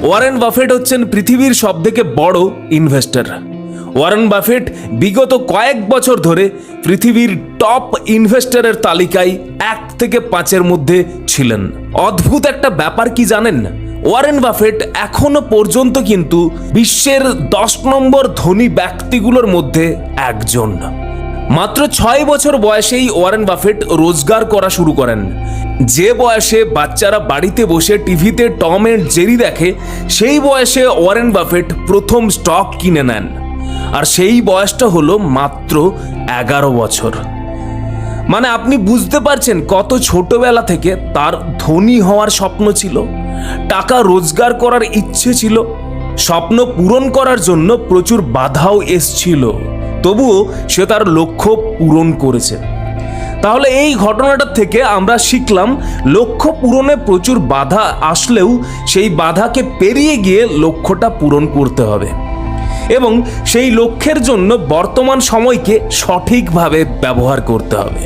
Warren Buffett হচ্ছেন পৃথিবীর সবথেকে বড় ইনভেস্টর। ওয়ারেন বাফেট বিগত কয়েক বছর ধরে পৃথিবীর টপ ইনভেস্টরের তালিকায় 1 থেকে 5-এর মধ্যে ছিলেন। অদ্ভুত একটা ব্যাপার কি জানেন, ওয়ারেন বাফেট এখনো পর্যন্ত কিন্তু বিশ্বের 10 নম্বর ধনী ব্যক্তিগুলোর মধ্যে একজন। মাত্র 6 বছর বয়সেই ওয়ারেন বাফেট রোজগার করা শুরু করেন। যে বয়সে বাচ্চারা বাড়িতে বসে টিভিতে টম এন্ড জেরি দেখে, সেই বয়সে ওয়ারেন বাফেট প্রথম স্টক কিনে নেন। আর সেই বয়সটা হলো মাত্র 11 বছর। মানে আপনি বুঝতে পারছেন কত ছোটবেলা থেকে তার ধনী হওয়ার স্বপ্ন ছিল, টাকা রোজগার করার ইচ্ছে ছিল। স্বপ্ন পূরণ করার জন্য প্রচুর বাধাও এসছিল, তবুও সে তার লক্ষ্য পূরণ করেছে। তাহলে এই ঘটনাটা থেকে আমরা শিখলাম, লক্ষ্য পূরণে প্রচুর বাধা আসলেও সেই বাধাকে পেরিয়ে গিয়ে লক্ষ্যটা পূরণ করতে হবে এবং সেই লক্ষ্যের জন্য বর্তমান সময়কে সঠিকভাবে ব্যবহার করতে হবে।